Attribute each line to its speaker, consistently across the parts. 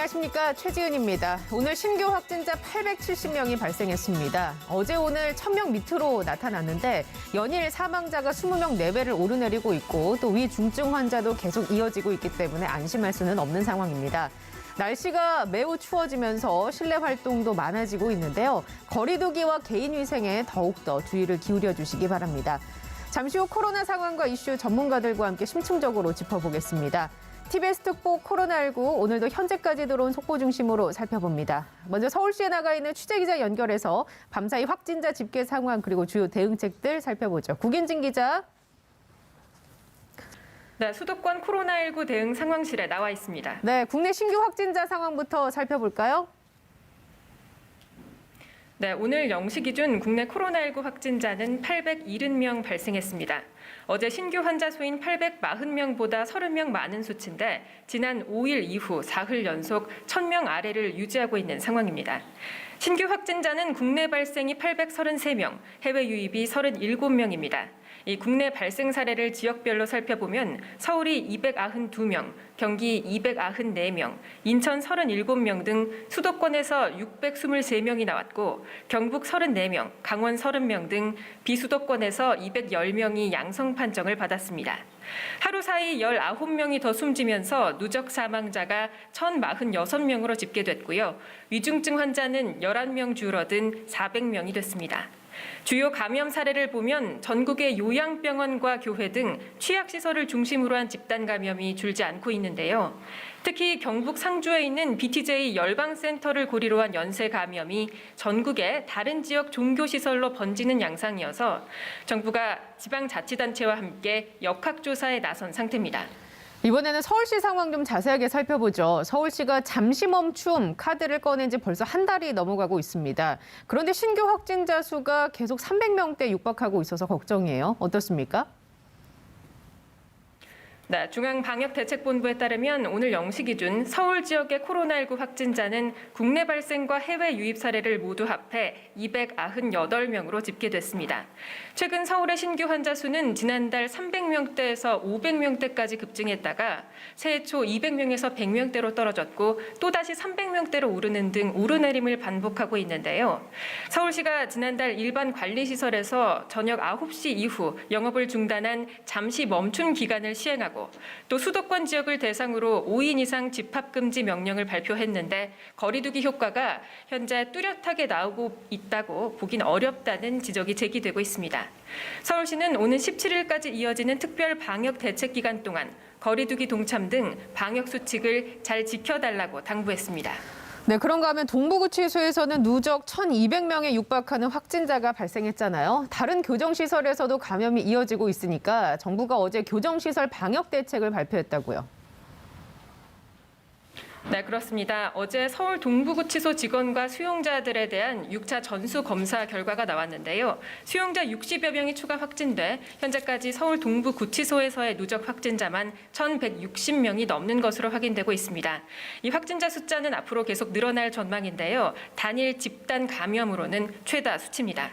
Speaker 1: 안녕하십니까. 최지은입니다. 오늘 신규 확진자 870명이 발생했습니다. 어제 오늘 1000명 밑으로 나타났는데 연일 사망자가 20명 내외를 오르내리고 있고 또 위중증 환자도 계속 이어지고 있기 때문에 안심할 수는 없는 상황입니다. 날씨가 매우 추워지면서 실내 활동도 많아지고 있는데요. 거리 두기와 개인 위생에 더욱더 주의를 기울여 주시기 바랍니다. 잠시 후 코로나 상황과 이슈 전문가들과 함께 심층적으로 짚어보겠습니다. TBS 특보 코로나19 오늘도 현재까지 들어온 속보 중심으로 살펴봅니다. 먼저 서울시에 나가 있는 취재기자 연결해서 밤사이 확진자 집계 상황 그리고 주요 대응책들 살펴보죠. 국인진 기자.
Speaker 2: 네, 수도권 코로나19 대응 상황실에 나와 있습니다.
Speaker 1: 네, 국내 신규 확진자 상황부터 살펴볼까요?
Speaker 2: 네, 오늘 0시 기준 국내 코로나19 확진자는 870명 발생했습니다. 어제 신규 환자 수인 840명보다 30명 많은 수치인데 지난 5일 이후 사흘 연속 1000명 아래를 유지하고 있는 상황입니다. 신규 확진자는 국내 발생이 833명, 해외 유입이 37명입니다. 이 국내 발생 사례를 지역별로 살펴보면 서울이 292명, 경기 294명, 인천 37명 등 수도권에서 623명이 나왔고 경북 34명, 강원 30명 등 비수도권에서 210명이 양성 판정을 받았습니다. 하루 사이 19명이 더 숨지면서 누적 사망자가 1046명으로 집계됐고요. 위중증 환자는 11명 줄어든 400명이 됐습니다. 주요 감염 사례를 보면 전국의 요양병원과 교회 등 취약시설을 중심으로 한 집단 감염이 줄지 않고 있는데요. 특히 경북 상주에 있는 BTJ 열방센터를 고리로 한 연쇄 감염이 전국의 다른 지역 종교시설로 번지는 양상이어서 정부가 지방자치단체와 함께 역학조사에 나선 상태입니다.
Speaker 1: 이번에는 서울시 상황 좀 자세하게 살펴보죠. 서울시가 잠시 멈춤 카드를 꺼낸 지 벌써 한 달이 넘어가고 있습니다. 그런데 신규 확진자 수가 계속 300명대 육박하고 있어서 걱정이에요. 어떻습니까?
Speaker 2: 네, 중앙방역대책본부에 따르면 오늘 0시 기준 서울 지역의 코로나19 확진자는 국내 발생과 해외 유입 사례를 모두 합해 298명으로 집계됐습니다. 최근 서울의 신규 환자 수는 지난달 300명대에서 500명대까지 급증했다가 새해 초 200명에서 100명대로 떨어졌고 또다시 300명대로 오르는 등 오르내림을 반복하고 있는데요. 서울시가 지난달 일반 관리시설에서 저녁 9시 이후 영업을 중단한 잠시 멈춘 기간을 시행하고 또 수도권 지역을 대상으로 5인 이상 집합금지 명령을 발표했는데 거리두기 효과가 현재 뚜렷하게 나오고 있다고 보긴 어렵다는 지적이 제기되고 있습니다. 서울시는 오는 17일까지 이어지는 특별 방역 대책 기간 동안 거리두기 동참 등 방역 수칙을 잘 지켜달라고 당부했습니다.
Speaker 1: 네, 그런가 하면 동부구치소에서는 누적 1,200명에 육박하는 확진자가 발생했잖아요. 다른 교정시설에서도 감염이 이어지고 있으니까 정부가 어제 교정시설 방역 대책을 발표했다고요.
Speaker 2: 네, 그렇습니다. 어제 서울 동부구치소 직원과 수용자들에 대한 6차 전수 검사 결과가 나왔는데요. 수용자 60여 명이 추가 확진돼 현재까지 서울 동부구치소에서의 누적 확진자만 1,160명이 넘는 것으로 확인되고 있습니다. 이 확진자 숫자는 앞으로 계속 늘어날 전망인데요. 단일 집단 감염으로는 최다 수치입니다.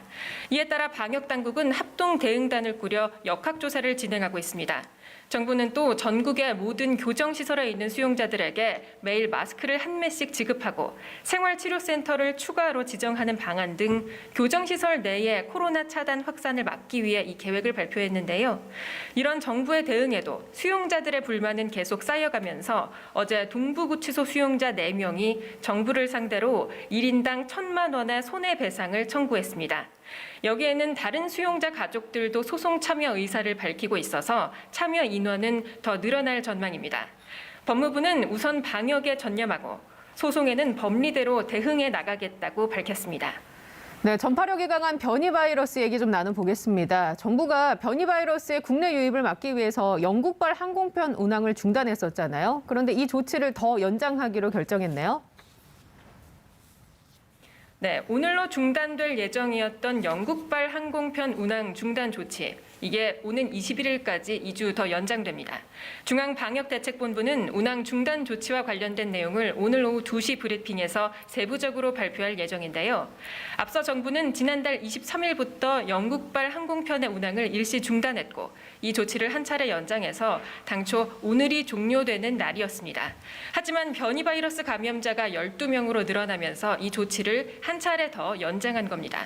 Speaker 2: 이에 따라 방역당국은 합동 대응단을 꾸려 역학조사를 진행하고 있습니다. 정부는 또 전국의 모든 교정시설에 있는 수용자들에게 매일 마스크를 한 매씩 지급하고 생활치료센터를 추가로 지정하는 방안 등 교정시설 내에 코로나 차단 확산을 막기 위해 이 계획을 발표했는데요. 이런 정부의 대응에도 수용자들의 불만은 계속 쌓여가면서 어제 동부구치소 수용자 4명이 정부를 상대로 1인당 1,000만 원의 손해배상을 청구했습니다. 여기에는 다른 수용자 가족들도 소송 참여 의사를 밝히고 있어서 참여 인원은 더 늘어날 전망입니다. 법무부는 우선 방역에 전념하고 소송에는 법리대로 대응해 나가겠다고 밝혔습니다.
Speaker 1: 네, 전파력이 강한 변이 바이러스 얘기 좀 나눠보겠습니다. 정부가 변이 바이러스의 국내 유입을 막기 위해서 영국발 항공편 운항을 중단했었잖아요. 그런데 이 조치를 더 연장하기로 결정했네요.
Speaker 2: 네, 오늘로 중단될 예정이었던 영국발 항공편 운항 중단 조치. 이게 오는 21일까지 2주 더 연장됩니다. 중앙방역대책본부는 운항 중단 조치와 관련된 내용을 오늘 오후 2시 브리핑에서 세부적으로 발표할 예정인데요. 앞서 정부는 지난달 23일부터 영국발 항공편의 운항을 일시 중단했고 이 조치를 한 차례 연장해서 당초 오늘이 종료되는 날이었습니다. 하지만 변이 바이러스 감염자가 12명으로 늘어나면서 이 조치를 한 차례 더 연장한 겁니다.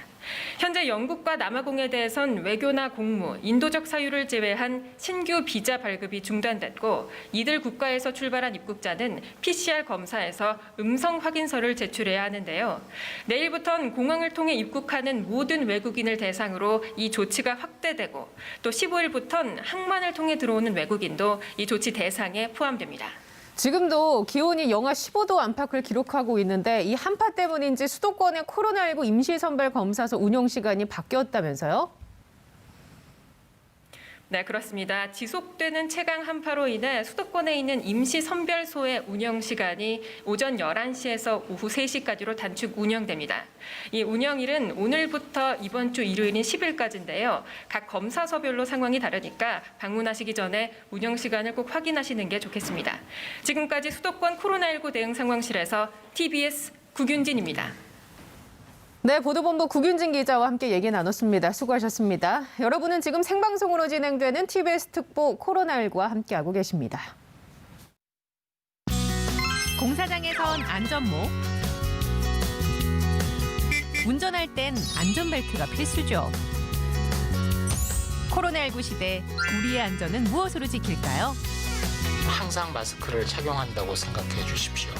Speaker 2: 현재 영국과 남아공에 대해선 외교나 공무, 인도적 사유를 제외한 신규 비자 발급이 중단됐고 이들 국가에서 출발한 입국자는 PCR 검사에서 음성 확인서를 제출해야 하는데요. 내일부터는 공항을 통해 입국하는 모든 외국인을 대상으로 이 조치가 확대되고 또 15일부터는 항만을 통해 들어오는 외국인도 이 조치 대상에 포함됩니다.
Speaker 1: 지금도 기온이 영하 15도 안팎을 기록하고 있는데 이 한파 때문인지 수도권의 코로나19 임시선별 검사소 운영 시간이 바뀌었다면서요?
Speaker 2: 네, 그렇습니다. 지속되는 최강 한파로 인해 수도권에 있는 임시 선별소의 운영 시간이 오전 11시에서 오후 3시까지로 단축 운영됩니다. 이 운영일은 오늘부터 이번 주 일요일인 10일까지인데요. 각 검사소별로 상황이 다르니까 방문하시기 전에 운영 시간을 꼭 확인하시는 게 좋겠습니다. 지금까지 수도권 코로나19 대응 상황실에서 TBS 구균진입니다.
Speaker 1: 네, 보도본부 구균진 기자와 함께 얘기 나눴습니다. 수고하셨습니다. 여러분은 지금 생방송으로 진행되는 TBS 특보 코로나19와 함께하고 계십니다.
Speaker 3: 공사장에선 안전모, 운전할 땐 안전벨트가 필수죠. 코로나19 시대 우리의 안전은 무엇으로 지킬까요?
Speaker 4: 항상 마스크를 착용한다고 생각해 주십시오.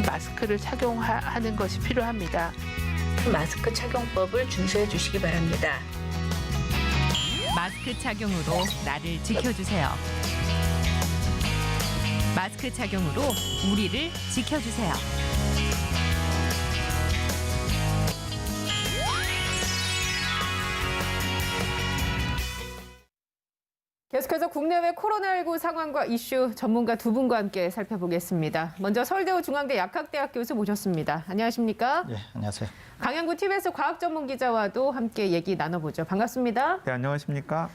Speaker 5: 마스크를 착용하는 것이 필요합니다.
Speaker 6: 마스크 착용법을 준수해 주시기 바랍니다.
Speaker 3: 마스크 착용으로 나를 지켜주세요. 마스크 착용으로 우리를 지켜주세요.
Speaker 1: 계속해서 국내외 코로나19 상황과 이슈 전문가 두 분과 함께 살펴보겠습니다. 먼저 서울대우 중앙대 약학대학 교수 모셨습니다. 안녕하십니까?
Speaker 7: 예, 안녕하세요.
Speaker 1: 강양구 TBS 과학전문기자와도 함께 얘기 나눠보죠. 반갑습니다.
Speaker 7: 네, 안녕하십니까?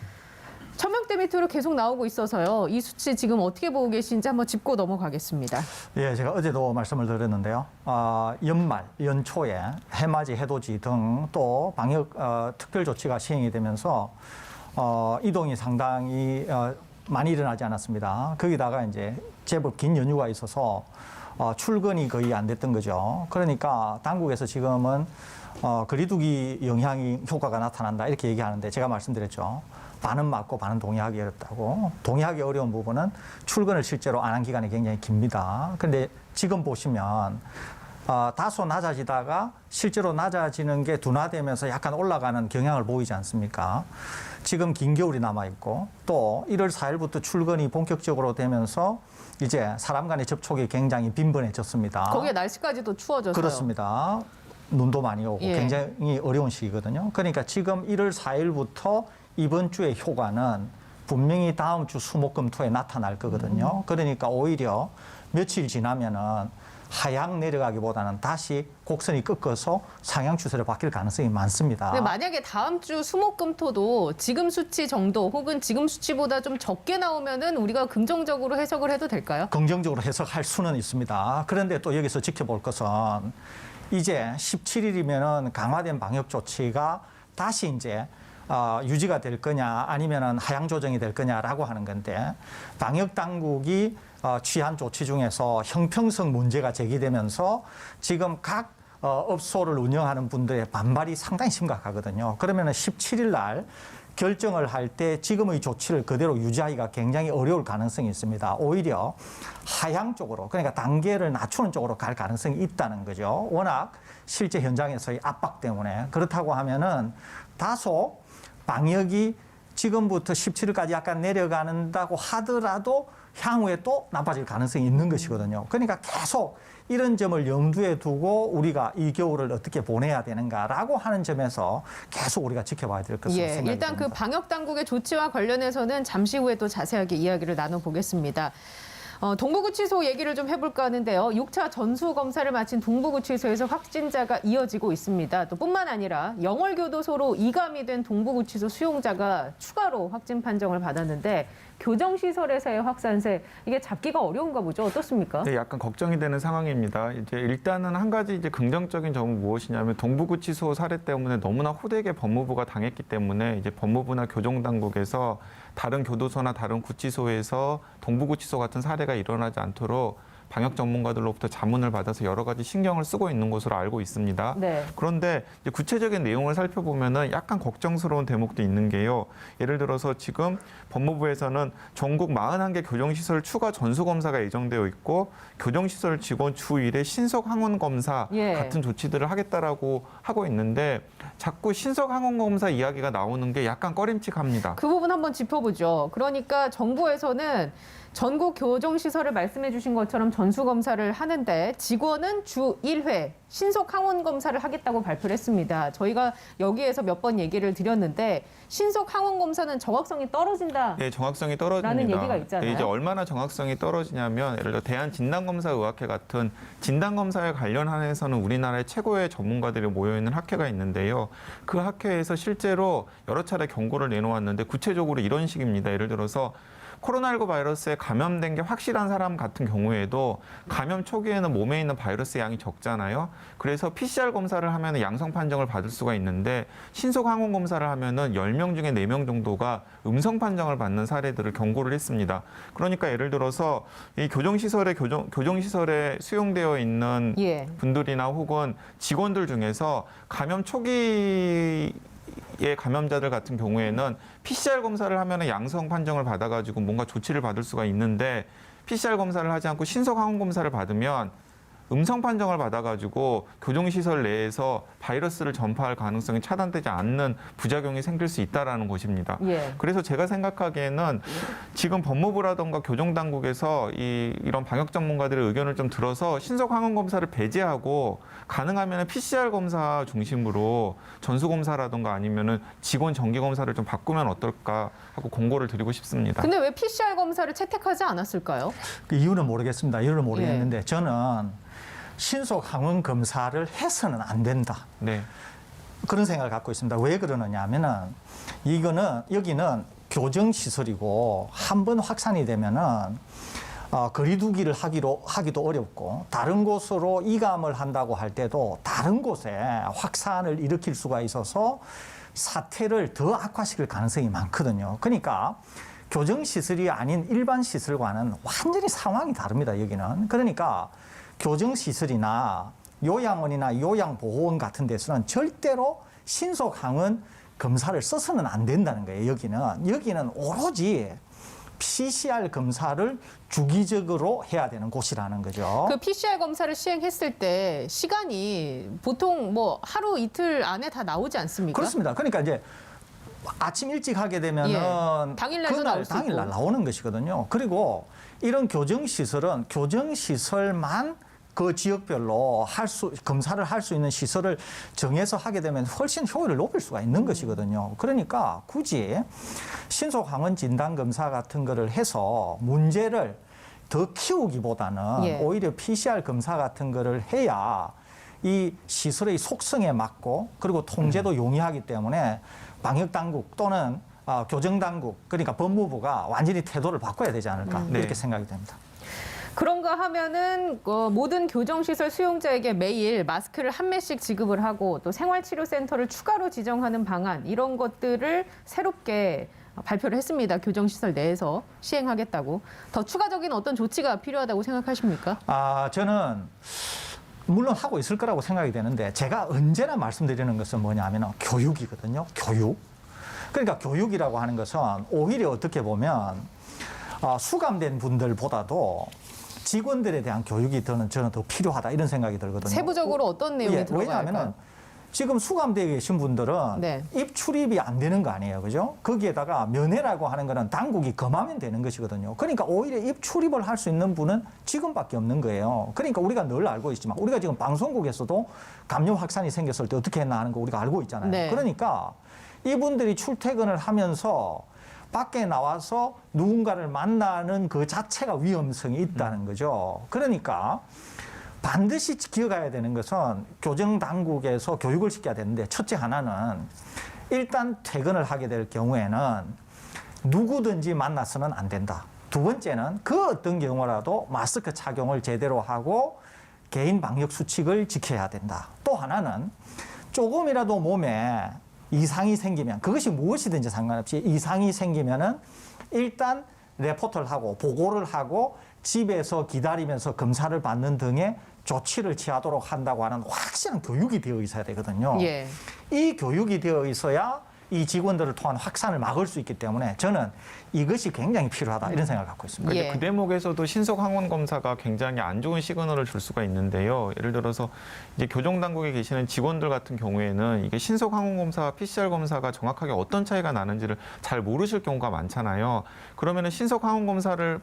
Speaker 1: 1000명대 밑으로 계속 나오고 있어서요. 이 수치 지금 어떻게 보고 계신지 한번 짚고 넘어가겠습니다.
Speaker 7: 예, 제가 어제도 말씀을 드렸는데요. 연말, 연초에 해맞이, 해돋이 등 또 방역 특별 조치가 시행이 되면서 이동이 상당히 많이 일어나지 않았습니다. 거기다가 이제 제법 긴 연휴가 있어서 출근이 거의 안 됐던 거죠. 그러니까 당국에서 지금은 거리두기 영향이 효과가 나타난다 이렇게 얘기하는데 제가 말씀드렸죠. 반은 맞고 반은 동의하기 어렵다고. 동의하기 어려운 부분은 출근을 실제로 안 한 기간이 굉장히 깁니다. 그런데 지금 보시면 다소 낮아지다가 실제로 낮아지는 게 둔화되면서 약간 올라가는 경향을 보이지 않습니까? 지금 긴 겨울이 남아있고 또 1월 4일부터 출근이 본격적으로 되면서 이제 사람 간의 접촉이 굉장히 빈번해졌습니다.
Speaker 1: 거기에 날씨까지도 추워져서요.
Speaker 7: 그렇습니다. 눈도 많이 오고
Speaker 1: 예.
Speaker 7: 굉장히 어려운 시기거든요. 그러니까 지금 1월 4일부터 이번 주의 효과는 분명히 다음 주 수목금토에 나타날 거거든요. 그러니까 오히려 며칠 지나면은 하향 내려가기보다는 다시 곡선이 꺾어서 상향 추세로 바뀔 가능성이 많습니다.
Speaker 1: 근데 만약에 다음 주 수목금토도 지금 수치 정도 혹은 지금 수치보다 좀 적게 나오면은 우리가 긍정적으로 해석을 해도 될까요?
Speaker 7: 긍정적으로 해석할 수는 있습니다. 그런데 또 여기서 지켜볼 것은 이제 17일이면은 강화된 방역 조치가 다시 이제 유지가 될 거냐 아니면은 하향 조정이 될 거냐라고 하는 건데 방역 당국이 취한 조치 중에서 형평성 문제가 제기되면서 지금 각 업소를 운영하는 분들의 반발이 상당히 심각하거든요. 그러면은 17일 날 결정을 할 때 지금의 조치를 그대로 유지하기가 굉장히 어려울 가능성이 있습니다. 오히려 하향 쪽으로, 그러니까 단계를 낮추는 쪽으로 갈 가능성이 있다는 거죠. 워낙 실제 현장에서의 압박 때문에. 그렇다고 하면은 다소 방역이 지금부터 17일까지 약간 내려간다고 하더라도 향후에 또 나빠질 가능성이 있는 것이거든요. 그러니까 계속 이런 점을 염두에 두고 우리가 이 겨울을 어떻게 보내야 되는가라고 하는 점에서 계속 우리가 지켜봐야 될 것으로 생각이
Speaker 1: 일단
Speaker 7: 듭니다.
Speaker 1: 그 방역 당국의 조치와 관련해서는 잠시 후에 또 자세하게 이야기를 나눠보겠습니다. 동부구치소 얘기를 좀 해볼까 하는데요. 6차 전수검사를 마친 동부구치소에서 확진자가 이어지고 있습니다. 또 뿐만 아니라 영월교도소로 이감이 된 동부구치소 수용자가 추가로 확진 판정을 받았는데 교정시설에서의 확산세, 이게 잡기가 어려운가 보죠. 어떻습니까?
Speaker 8: 네, 약간 걱정이 되는 상황입니다. 이제 일단은 한 가지 이제 긍정적인 점은 무엇이냐면 동부구치소 사례 때문에 너무나 호되게 법무부가 당했기 때문에 이제 법무부나 교정당국에서 다른 교도소나 다른 구치소에서 동부구치소 같은 사례가 일어나지 않도록 방역 전문가들로부터 자문을 받아서 여러 가지 신경을 쓰고 있는 것으로 알고 있습니다.
Speaker 1: 네.
Speaker 8: 그런데 이제 구체적인 내용을 살펴보면은 약간 걱정스러운 대목도 있는 게요. 예를 들어서 지금 법무부에서는 전국 41개 교정시설 추가 전수검사가 예정되어 있고 교정시설 직원 주 1회 신속 항원 검사
Speaker 1: 예.
Speaker 8: 같은 조치들을 하겠다라고 하고 있는데 자꾸 신속 항원 검사 이야기가 나오는 게 약간 꺼림칙합니다.
Speaker 1: 그 부분 한번 짚어보죠. 그러니까 정부에서는 전국 교정시설을 말씀해 주신 것처럼 전수검사를 하는데 직원은 주 1회 신속 항원 검사를 하겠다고 발표를 했습니다. 저희가 여기에서 몇 번 얘기를 드렸는데 신속 항원 검사는 정확성이 떨어진다.
Speaker 8: 네, 정확성이 떨어집니다.
Speaker 1: 라는 얘기가 있잖아요.
Speaker 8: 네, 이제 얼마나 정확성이 떨어지냐면 예를 들어 대한진단검사의학회 같은 진단검사에 관련해서는 우리나라의 최고의 전문가들이 모여있는 학회가 있는데요. 그 학회에서 실제로 여러 차례 경고를 내놓았는데 구체적으로 이런 식입니다. 예를 들어서 코로나19 바이러스에 감염된 게 확실한 사람 같은 경우에도 감염 초기에는 몸에 있는 바이러스 양이 적잖아요. 그래서 PCR 검사를 하면 양성 판정을 받을 수가 있는데 신속 항원 검사를 하면은 10명 중에 4명 정도가 음성 판정을 받는 사례들을 경고를 했습니다. 그러니까 예를 들어서 이 교정시설에 수용되어 있는
Speaker 1: 예.
Speaker 8: 분들이나 혹은 직원들 중에서 감염 초기 의 감염자들 같은 경우에는 PCR 검사를 하면 양성 판정을 받아가지고 뭔가 조치를 받을 수가 있는데 PCR 검사를 하지 않고 신속 항원 검사를 받으면 음성 판정을 받아가지고 교정시설 내에서 바이러스를 전파할 가능성이 차단되지 않는 부작용이 생길 수 있다라는 것입니다.
Speaker 1: 예.
Speaker 8: 그래서 제가 생각하기에는 지금 법무부라든가 교정당국에서 이런 방역 전문가들의 의견을 좀 들어서 신속 항원 검사를 배제하고 가능하면 PCR 검사 중심으로 전수 검사라든가 아니면은 직원 정기 검사를 좀 바꾸면 어떨까 하고 공고를 드리고 싶습니다.
Speaker 1: 근데 왜 PCR 검사를 채택하지 않았을까요?
Speaker 7: 그 이유는 모르겠습니다. 이유는 모르겠는데 저는 신속 항원 검사를 해서는 안 된다.
Speaker 8: 네.
Speaker 7: 그런 생각을 갖고 있습니다. 왜 그러느냐 하면은 여기는 교정시설이고 한 번 확산이 되면은 거리두기를 하기도 어렵고 다른 곳으로 이감을 한다고 할 때도 다른 곳에 확산을 일으킬 수가 있어서 사태를 더 악화시킬 가능성이 많거든요. 그러니까 교정시설이 아닌 일반 시설과는 완전히 상황이 다릅니다. 여기는. 그러니까 교정시설이나 요양원이나 요양보호원 같은 데서는 절대로 신속항원 검사를 써서는 안 된다는 거예요. 여기는 오로지 PCR 검사를 주기적으로 해야 되는 곳이라는 거죠.
Speaker 1: 그 PCR 검사를 시행했을 때 시간이 보통 뭐 하루 이틀 안에 다 나오지 않습니까?
Speaker 7: 그렇습니다. 그러니까 이제 아침 일찍 하게 되면은
Speaker 1: 예. 당일날도 나올 수
Speaker 7: 당일날
Speaker 1: 있고.
Speaker 7: 나오는 것이거든요. 그리고 이런 교정시설은 교정시설만 그 지역별로 검사를 할 수 있는 시설을 정해서 하게 되면 훨씬 효율을 높일 수가 있는 것이거든요. 그러니까 굳이 신속항원 진단검사 같은 거를 해서 문제를 더 키우기보다는
Speaker 1: 예.
Speaker 7: 오히려 PCR 검사 같은 거를 해야 이 시설의 속성에 맞고 그리고 통제도 용이하기 때문에 방역당국 또는 교정당국 그러니까 법무부가 완전히 태도를 바꿔야 되지 않을까 이렇게
Speaker 8: 네.
Speaker 7: 생각이 됩니다.
Speaker 1: 그런가 하면은 모든 교정시설 수용자에게 매일 마스크를 한 매씩 지급을 하고 또 생활치료센터를 추가로 지정하는 방안 이런 것들을 새롭게 발표를 했습니다. 교정시설 내에서 시행하겠다고. 더 추가적인 어떤 조치가 필요하다고 생각하십니까?
Speaker 7: 저는 물론 하고 있을 거라고 생각이 되는데 제가 언제나 말씀드리는 것은 뭐냐면 교육이거든요. 교육. 그러니까 교육이라고 하는 것은 오히려 어떻게 보면 수감된 분들보다도 직원들에 대한 교육이 저는 더 필요하다 이런 생각이 들거든요.
Speaker 1: 세부적으로 어떤 내용이 들어가야
Speaker 7: 왜냐하면
Speaker 1: 할까요?
Speaker 7: 지금 수감되어 계신 분들은
Speaker 1: 네.
Speaker 7: 입출입이 안 되는 거 아니에요. 그죠? 거기에다가 면회라고 하는 거는 당국이 검하면 되는 것이거든요. 그러니까 오히려 입출입을 할 수 있는 분은 지금밖에 없는 거예요. 그러니까 우리가 늘 알고 있지만 우리가 지금 방송국에서도 감염 확산이 생겼을 때 어떻게 했나 하는 거 우리가 알고 있잖아요.
Speaker 1: 네.
Speaker 7: 그러니까 이분들이 출퇴근을 하면서 밖에 나와서 누군가를 만나는 그 자체가 위험성이 있다는 거죠. 그러니까 반드시 기억해야 되는 것은 교정 당국에서 교육을 시켜야 되는데, 첫째 하나는 일단 퇴근을 하게 될 경우에는 누구든지 만나서는 안 된다. 두 번째는 그 어떤 경우라도 마스크 착용을 제대로 하고 개인 방역 수칙을 지켜야 된다. 또 하나는 조금이라도 몸에 이상이 생기면, 그것이 무엇이든지 상관없이 이상이 생기면은 일단 레포트를 하고 보고를 하고 집에서 기다리면서 검사를 받는 등의 조치를 취하도록 한다고 하는 확실한 교육이 되어 있어야 되거든요.
Speaker 1: 예.
Speaker 7: 이 교육이 되어 있어야 이 직원들을 통한 확산을 막을 수 있기 때문에 저는 이것이 굉장히 필요하다, 이런 생각을 갖고 있습니다.
Speaker 2: 그러니까
Speaker 1: 예.
Speaker 8: 그 대목에서도 신속 항원 검사가 굉장히 안 좋은 시그널을 줄 수가 있는데요. 예를 들어서 이제 교정 당국에 계시는 직원들 같은 경우에는 이게 신속 항원 검사와 PCR 검사가 정확하게 어떤 차이가 나는지를 잘 모르실 경우가 많잖아요. 그러면은 신속 항원 검사를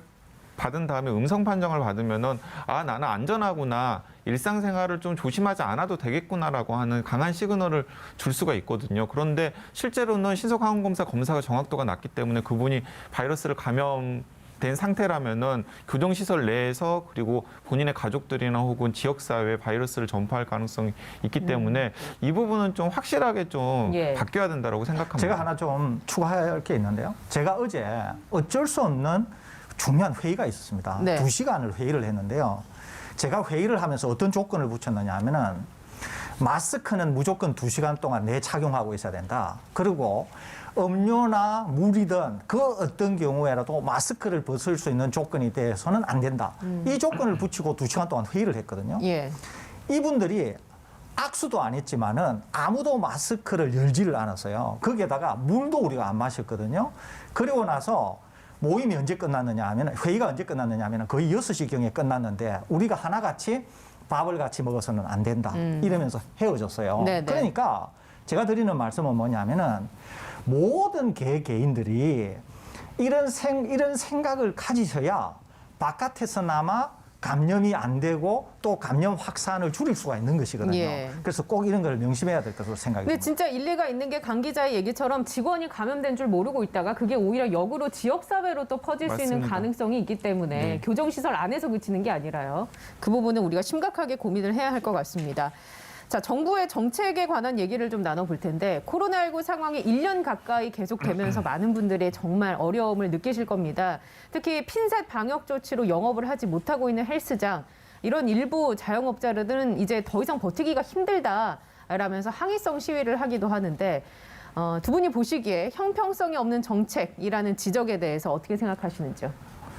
Speaker 8: 받은 다음에 음성 판정을 받으면은 아, 나는 안전하구나, 일상생활을 좀 조심하지 않아도 되겠구나라고 하는 강한 시그널을 줄 수가 있거든요. 그런데 실제로는 신속 항원 검사가 정확도가 낮기 때문에 그분이 바이러스를 감염된 상태라면은 교정시설 내에서 그리고 본인의 가족들이나 혹은 지역사회에 바이러스를 전파할 가능성이 있기 때문에 이 부분은 좀 확실하게 좀
Speaker 1: 예.
Speaker 8: 바뀌어야 된다고 생각합니다.
Speaker 7: 제가 하나 좀 추가할 게 있는데요. 제가 어제 어쩔 수 없는 중요한 회의가 있었습니다.
Speaker 1: 네.
Speaker 7: 2시간을 회의를 했는데요. 제가 회의를 하면서 어떤 조건을 붙였느냐 하면은 마스크는 무조건 2시간 동안 착용하고 있어야 된다. 그리고 음료나 물이든 그 어떤 경우에라도 마스크를 벗을 수 있는 조건이 돼서는 안 된다. 이 조건을 붙이고 2시간 동안 회의를 했거든요.
Speaker 1: 예.
Speaker 7: 이분들이 악수도 안 했지만은 아무도 마스크를 열지를 않았어요. 거기에다가 물도 우리가 안 마셨거든요. 그리고 나서 모임이 언제 끝났느냐 하면, 회의가 언제 끝났느냐 하면 거의 6시경에 끝났는데 우리가 하나같이 밥을 같이 먹어서는 안 된다. 이러면서 헤어졌어요.
Speaker 1: 네네.
Speaker 7: 그러니까 제가 드리는 말씀은 뭐냐면은 모든 개개인들이 이런 생각을 가지셔야 바깥에서나마 감염이 안 되고 또 감염 확산을 줄일 수가 있는 것이거든요.
Speaker 1: 예.
Speaker 7: 그래서 꼭 이런 걸 명심해야 될 것으로 생각이
Speaker 1: 근데
Speaker 7: 듭니다.
Speaker 1: 진짜 일리가 있는 게 강 기자의 얘기처럼 직원이 감염된 줄 모르고 있다가 그게 오히려 역으로 지역사회로 또 퍼질 수 있는
Speaker 8: 맞습니다.
Speaker 1: 가능성이 있기 때문에
Speaker 8: 네.
Speaker 1: 교정시설 안에서 그치는 게 아니라요. 그 부분은 우리가 심각하게 고민을 해야 할 것 같습니다. 자, 정부의 정책에 관한 얘기를 좀 나눠볼 텐데, 코로나19 상황이 1년 가까이 계속되면서 많은 분들이 정말 어려움을 느끼실 겁니다. 특히 핀셋 방역 조치로 영업을 하지 못하고 있는 헬스장, 이런 일부 자영업자들은 이제 더 이상 버티기가 힘들다라면서 항의성 시위를 하기도 하는데, 두 분이 보시기에 형평성이 없는 정책이라는 지적에 대해서 어떻게 생각하시는지요?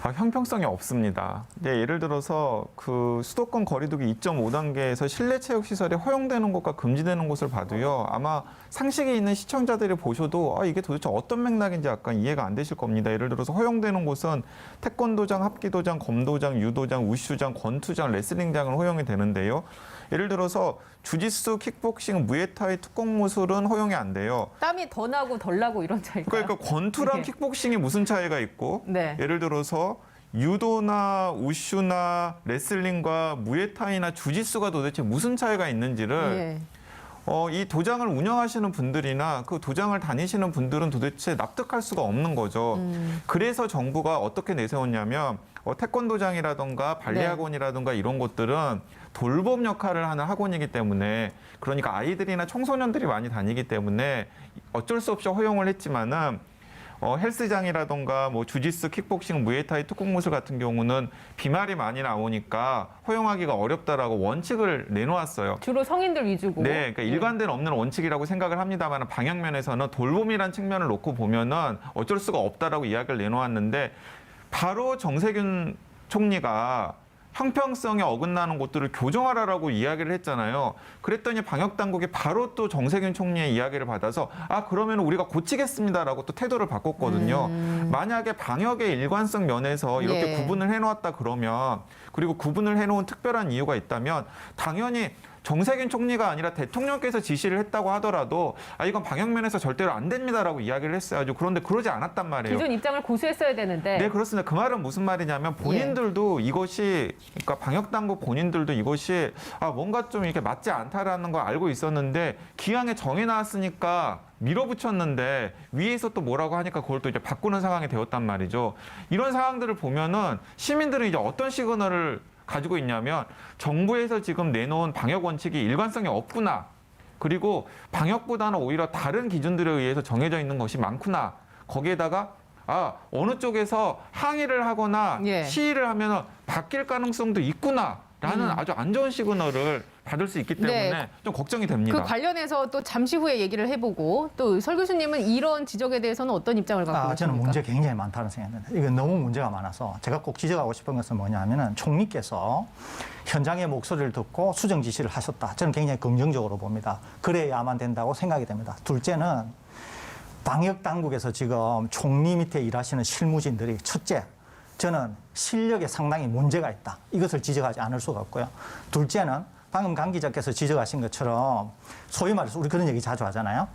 Speaker 8: 형평성이 없습니다. 예를 들어서 그 수도권 거리두기 2.5단계에서 실내 체육 시설이 허용되는 곳과 금지되는 곳을 봐도요, 아마 상식이 있는 시청자들이 보셔도 이게 도대체 어떤 맥락인지 약간 이해가 안 되실 겁니다. 예를 들어서 허용되는 곳은 태권도장, 합기도장, 검도장, 유도장, 우슈장, 권투장, 레슬링장은 허용이 되는데요. 예를 들어서 주짓수, 킥복싱, 무에타이, 특공무술은 허용이 안 돼요.
Speaker 1: 땀이 더 나고 덜 나고 이런 차이일까요?
Speaker 8: 그러니까 권투랑
Speaker 1: 네.
Speaker 8: 킥복싱이 무슨 차이가 있고,
Speaker 1: 네.
Speaker 8: 예를 들어서 유도나 우슈나 레슬링과 무에타이나 주짓수가 도대체 무슨 차이가 있는지를
Speaker 1: 예.
Speaker 8: 이 도장을 운영하시는 분들이나 그 도장을 다니시는 분들은 도대체 납득할 수가 없는 거죠. 그래서 정부가 어떻게 내세웠냐면 태권도장이라든가 발레학원이라든가 이런 곳들은 돌봄 역할을 하는 학원이기 때문에, 그러니까 아이들이나 청소년들이 많이 다니기 때문에 어쩔 수 없이 허용을 했지만은 헬스장이라던가 뭐 주짓수, 킥복싱, 무에타이, 특공무술 같은 경우는 비말이 많이 나오니까 허용하기가 어렵다라고 원칙을 내놓았어요.
Speaker 1: 주로 성인들 위주고.
Speaker 8: 네, 그러니까 일관된 없는 원칙이라고 생각을 합니다만 방역면에서는 돌봄이란 측면을 놓고 보면은 어쩔 수가 없다라고 이야기를 내놓았는데, 바로 정세균 총리가 형평성에 어긋나는 곳들을 교정하라라고 이야기를 했잖아요. 그랬더니 방역당국이 바로 또 정세균 총리의 이야기를 받아서 그러면 우리가 고치겠습니다라고 또 태도를 바꿨거든요. 만약에 방역의 일관성 면에서 이렇게
Speaker 1: 예.
Speaker 8: 구분을 해놓았다 그러면, 그리고 구분을 해놓은 특별한 이유가 있다면 당연히 정세균 총리가 아니라 대통령께서 지시를 했다고 하더라도 이건 방역면에서 절대로 안 됩니다라고 이야기를 했어야죠. 그런데 그러지 않았단 말이에요.
Speaker 1: 기존 입장을 고수했어야 되는데.
Speaker 8: 네, 그렇습니다. 그 말은 무슨 말이냐면 본인들도 이것이, 그러니까 방역당국 본인들도 이것이 뭔가 좀 이렇게 맞지 않다라는 걸 알고 있었는데 기왕에 정해 나왔으니까 밀어붙였는데 위에서 또 뭐라고 하니까 그걸 또 이제 바꾸는 상황이 되었단 말이죠. 이런 상황들을 보면은 시민들은 이제 어떤 시그널을 가지고 있냐면 정부에서 지금 내놓은 방역 원칙이 일관성이 없구나. 그리고 방역보다는 오히려 다른 기준들에 의해서 정해져 있는 것이 많구나. 거기에다가 어느 쪽에서 항의를 하거나
Speaker 1: 예.
Speaker 8: 시위를 하면 바뀔 가능성도 있구나라는 아주 안 좋은 시그널을 받을 수 있기 때문에
Speaker 1: 네.
Speaker 8: 좀 걱정이 됩니다.
Speaker 1: 그 관련해서 또 잠시 후에 얘기를 해보고 또 설 교수님은 이런 지적에 대해서는 어떤 입장을 갖고 계십니까?
Speaker 7: 저는 문제 굉장히 많다는 생각입니다. 이건 너무 문제가 많아서 제가 꼭 지적하고 싶은 것은 뭐냐면은 총리께서 현장의 목소리를 듣고 수정 지시를 하셨다. 저는 굉장히 긍정적으로 봅니다. 그래야만 된다고 생각이 됩니다. 둘째는 방역 당국에서 지금 총리 밑에 일하시는 실무진들이 첫째, 저는 실력에 상당히 문제가 있다. 이것을 지적하지 않을 수가 없고요. 둘째는 방금 강 기자께서 지적하신 것처럼 소위 말해서 우리 그런 얘기 자주 하잖아요.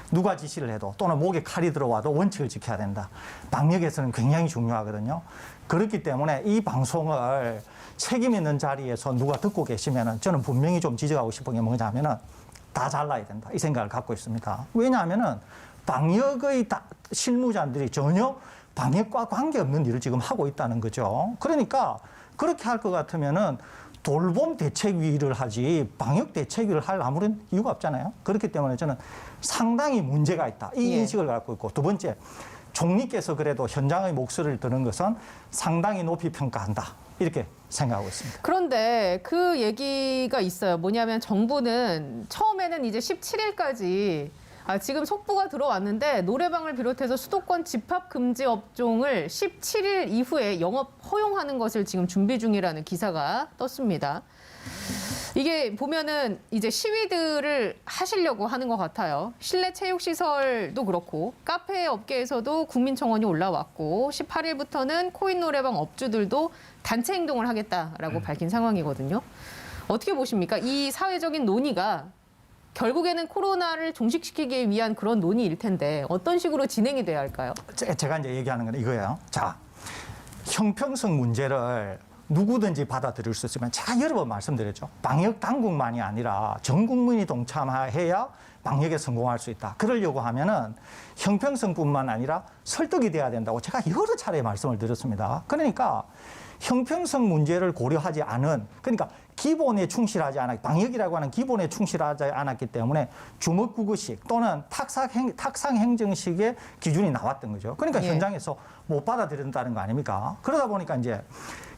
Speaker 7: 누가 지시를 해도 또는 목에 칼이 들어와도 원칙을 지켜야 된다. 방역에서는 굉장히 중요하거든요. 그렇기 때문에 이 방송을 책임 있는 자리에서 누가 듣고 계시면은 저는 분명히 좀 지적하고 싶은 게 뭐냐면은 다 잘라야 된다. 이 생각을 갖고 있습니다. 왜냐하면은 방역의 실무자들이 전혀 방역과 관계없는 일을 지금 하고 있다는 거죠. 그러니까 그렇게 할 것 같으면은 돌봄 대책위를 하지 방역 대책위를 할 아무런 이유가 없잖아요. 그렇기 때문에 저는 상당히 문제가 있다. 이 인식을 갖고 있고 두 번째, 총리께서 그래도 현장의 목소리를 듣는 것은 상당히 높이 평가한다. 이렇게 생각하고 있습니다.
Speaker 1: 그런데 그 얘기가 있어요. 뭐냐면 정부는 처음에는 이제 17일까지 지금 속보가 들어왔는데 노래방을 비롯해서 수도권 집합 금지 업종을 17일 이후에 영업 허용하는 것을 지금 준비 중이라는 기사가 떴습니다. 이게 보면은 이제 시위들을 하시려고 하는 것 같아요. 실내 체육시설도 그렇고 카페 업계에서도 국민청원이 올라왔고 18일부터는 코인 노래방 업주들도 단체 행동을 하겠다라고 밝힌 상황이거든요. 어떻게 보십니까? 이 사회적인 논의가 결국에는 코로나를 종식시키기 위한 그런 논의일 텐데 어떤 식으로 진행이 돼야 할까요?
Speaker 7: 제가 이제 얘기하는 건 이거예요. 자, 형평성 문제를 누구든지 받아들일 수 있으면 제가 여러 번 말씀드렸죠. 방역 당국만이 아니라 전 국민이 동참해야 방역에 성공할 수 있다. 그러려고 하면은 형평성뿐만 아니라 설득이 돼야 된다고 제가 여러 차례 말씀을 드렸습니다. 그러니까 형평성 문제를 고려하지 않은, 그러니까 기본에 충실하지 않았, 방역이라고 하는 기본에 충실하지 않았기 때문에 주먹구구식 또는 탁상행정식의 기준이 나왔던 거죠. 그러니까 현장에서 못 받아들인다는 거 아닙니까? 그러다 보니까 이제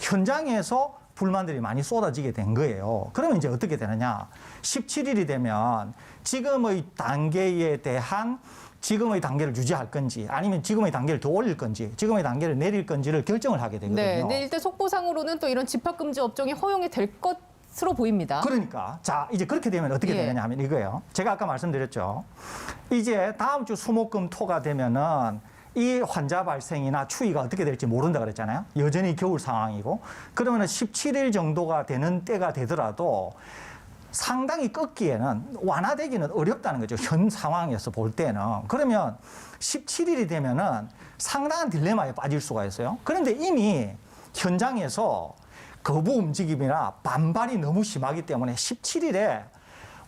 Speaker 7: 현장에서 불만들이 많이 쏟아지게 된 거예요. 그러면 이제 어떻게 되느냐. 17일이 되면 지금의 단계에 대한 지금의 단계를 유지할 건지 아니면 지금의 단계를 더 올릴 건지 지금의 단계를 내릴 건지를 결정을 하게 되거든요.
Speaker 1: 네, 근데 일단 속보상으로는 또 이런 집합금지 업종이 허용이 될 것으로 보입니다.
Speaker 7: 그러니까 자 이제 그렇게 되면 어떻게 되느냐 하면 이거예요. 제가 아까 말씀드렸죠. 이제 다음 주 수목금토가 되면은 이 환자 발생이나 추이가 어떻게 될지 모른다 그랬잖아요. 여전히 겨울 상황이고 그러면은 17일 정도가 되는 때가 되더라도 상당히 꺾기에는 완화되기는 어렵다는 거죠. 현 상황에서 볼 때는. 그러면 17일이 되면은 상당한 딜레마에 빠질 수가 있어요. 그런데 이미 현장에서 거부 움직임이나 반발이 너무 심하기 때문에 17일에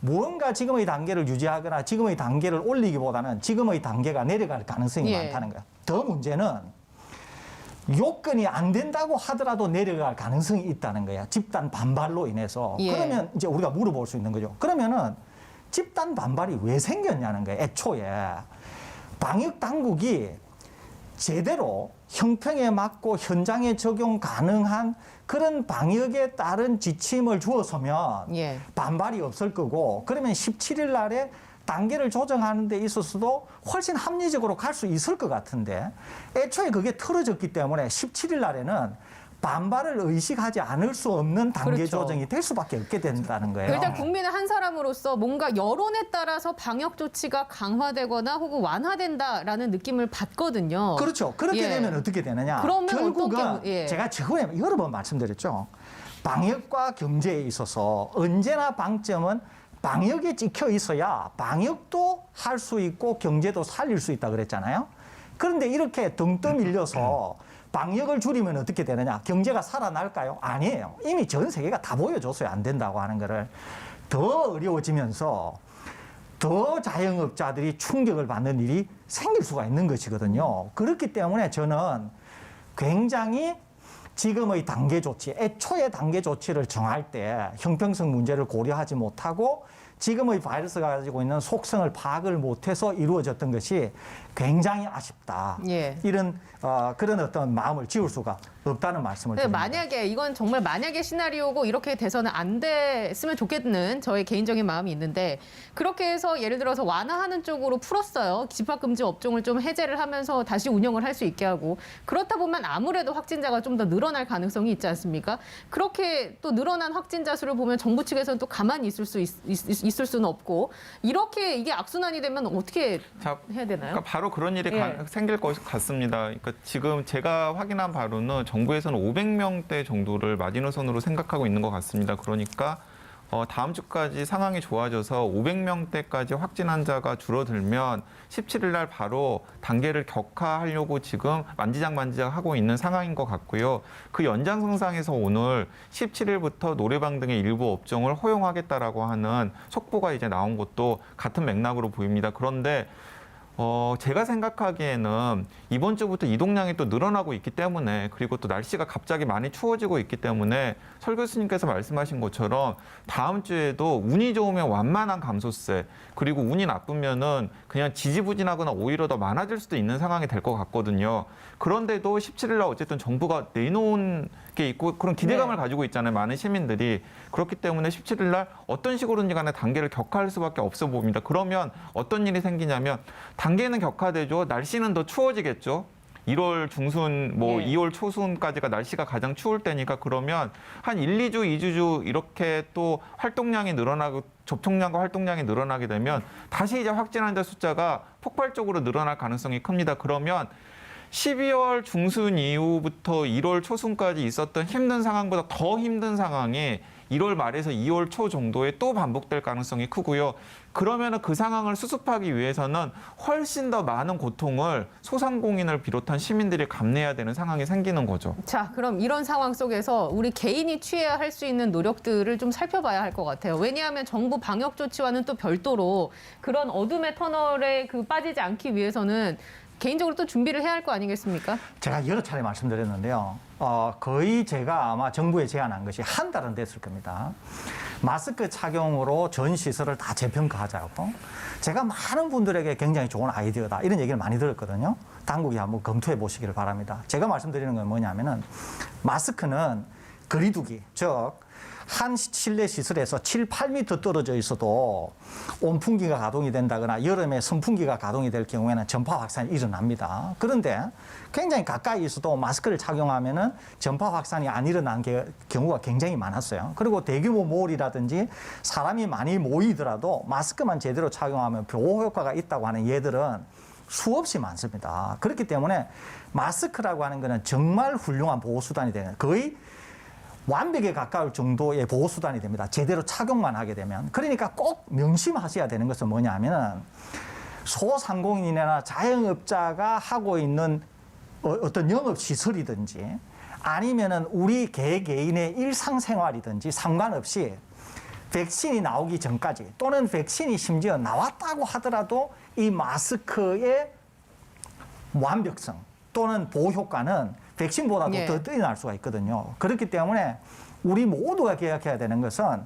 Speaker 7: 무언가 지금의 단계를 유지하거나 지금의 단계를 올리기보다는 지금의 단계가 내려갈 가능성이 많다는 거예요. 더 문제는 요건이 안 된다고 하더라도 내려갈 가능성이 있다는 거야. 집단 반발로 인해서. 그러면 이제 우리가 물어볼 수 있는 거죠. 그러면은 집단 반발이 왜 생겼냐는 거예요. 애초에. 방역 당국이 제대로 형평에 맞고 현장에 적용 가능한 그런 방역에 따른 지침을 주었으면 반발이 없을 거고 그러면 17일 날에 단계를 조정하는 데 있어서도 훨씬 합리적으로 갈 수 있을 것 같은데 애초에 그게 틀어졌기 때문에 17일 날에는 반발을 의식하지 않을 수 없는 단계 조정이 될 수밖에 없게 된다는 거예요.
Speaker 1: 일단 국민의 한 사람으로서 뭔가 여론에 따라서 방역 조치가 강화되거나 혹은 완화된다라는 느낌을 받거든요.
Speaker 7: 그렇죠. 그렇게 되면 어떻게 되느냐.
Speaker 1: 그러면
Speaker 7: 결국은 제가 저번에 여러 번 말씀드렸죠. 방역과 경제에 있어서 언제나 방점은 방역에 찍혀 있어야 방역도 할 수 있고 경제도 살릴 수 있다 그랬잖아요. 그런데 이렇게 등 떠밀려서 방역을 줄이면 어떻게 되느냐? 경제가 살아날까요? 아니에요. 이미 전 세계가 다 보여줬어요. 안 된다고 하는 거를. 더 어려워지면서 더 자영업자들이 충격을 받는 일이 생길 수가 있는 것이거든요. 그렇기 때문에 저는 굉장히 지금의 단계 조치, 애초에 단계 조치를 정할 때 형평성 문제를 고려하지 못하고 지금의 바이러스가 가지고 있는 속성을 파악을 못해서 이루어졌던 것이 굉장히 아쉽다.
Speaker 1: 예.
Speaker 7: 이런 그런 어떤 마음을 지울 수가 없다는 말씀을
Speaker 1: 네,
Speaker 7: 드립니다.
Speaker 1: 만약에 이건 정말 만약에 시나리오고 이렇게 돼서는 안 됐으면 좋겠는 저의 개인적인 마음이 있는데 그렇게 해서 예를 들어서 완화하는 쪽으로 풀었어요. 집합금지 업종을 좀 해제를 하면서 다시 운영을 할 수 있게 하고 그렇다 보면 아무래도 확진자가 좀 더 늘어날 가능성이 있지 않습니까? 그렇게 또 늘어난 확진자 수를 보면 정부 측에서는 또 가만히 있을 수는 없고 이렇게 이게 악순환이 되면 어떻게
Speaker 8: 자,
Speaker 1: 해야 되나요?
Speaker 8: 그러니까 바로 그런 일이
Speaker 1: 예.
Speaker 8: 생길 것 같습니다. 그러니까 지금 제가 확인한 바로는 정부에서는 500명대 정도를 마지노선으로 생각하고 있는 것 같습니다. 그러니까 다음 주까지 상황이 좋아져서 500명대까지 확진 환자가 줄어들면 17일 날 바로 단계를 격화하려고 지금 만지작 하고 있는 상황인 것 같고요. 그 연장선상에서 오늘 17일부터 노래방 등의 일부 업종을 허용하겠다라고 하는 속보가 이제 나온 것도 같은 맥락으로 보입니다. 그런데 제가 생각하기에는 이번 주부터 이동량이 또 늘어나고 있기 때문에 그리고 또 날씨가 갑자기 많이 추워지고 있기 때문에 설 교수님께서 말씀하신 것처럼 다음 주에도 운이 좋으면 완만한 감소세 그리고 운이 나쁘면은 그냥 지지부진하거나 오히려 더 많아질 수도 있는 상황이 될 것 같거든요. 그런데도 17일 날 어쨌든 정부가 내놓은 게 있고 그런 기대감을 가지고 있잖아요. 많은 시민들이. 그렇기 때문에 17일 날 어떤 식으로든지 간에 단계를 격화할 수밖에 없어 보입니다. 그러면 어떤 일이 생기냐면 단계는 격화되죠. 날씨는 더 추워지겠죠. 1월 중순, 2월 초순까지가 날씨가 가장 추울 때니까 그러면 한 1, 2주, 2주 이렇게 또 활동량이 늘어나고 접촉량과 활동량이 늘어나게 되면 다시 이제 확진 환자 숫자가 폭발적으로 늘어날 가능성이 큽니다. 그러면 12월 중순 이후부터 1월 초순까지 있었던 힘든 상황보다 더 힘든 상황이 1월 말에서 2월 초 정도에 또 반복될 가능성이 크고요. 그러면 그 상황을 수습하기 위해서는 훨씬 더 많은 고통을 소상공인을 비롯한 시민들이 감내해야 되는 상황이 생기는 거죠.
Speaker 1: 자, 그럼 이런 상황 속에서 우리 개인이 취해야 할 수 있는 노력들을 좀 살펴봐야 할 것 같아요. 왜냐하면 정부 방역 조치와는 또 별도로 그런 어둠의 터널에 빠지지 않기 위해서는 개인적으로 또 준비를 해야 할 거 아니겠습니까?
Speaker 7: 제가 여러 차례 말씀드렸는데요. 거의 제가 아마 정부에 제안한 것이 한 달은 됐을 겁니다. 마스크 착용으로 전 시설을 다 재평가하자고. 제가 많은 분들에게 굉장히 좋은 아이디어다 이런 얘기를 많이 들었거든요. 당국이 한번 검토해 보시기를 바랍니다. 제가 말씀드리는 건 뭐냐면은 마스크는 거리두기, 즉 한 실내 시설에서 7, 8m 떨어져 있어도 온풍기가 가동이 된다거나 여름에 선풍기가 가동이 될 경우에는 전파 확산이 일어납니다. 그런데 굉장히 가까이 있어도 마스크를 착용하면은 전파 확산이 안 일어난 경우가 굉장히 많았어요. 그리고 대규모 몰이라든지 사람이 많이 모이더라도 마스크만 제대로 착용하면 보호 효과가 있다고 하는 예들은 수없이 많습니다. 그렇기 때문에 마스크라고 하는 것은 정말 훌륭한 보호수단이 되는 거의 완벽에 가까울 정도의 보호수단이 됩니다. 제대로 착용만 하게 되면. 그러니까 꼭 명심하셔야 되는 것은 뭐냐면 소상공인이나 자영업자가 하고 있는 어떤 영업시설이든지 아니면은 우리 개개인의 일상생활이든지 상관없이 백신이 나오기 전까지 또는 백신이 심지어 나왔다고 하더라도 이 마스크의 완벽성 또는 보호 효과는 백신보다도 더 뛰어날 수가 있거든요. 그렇기 때문에 우리 모두가 기억해야 되는 것은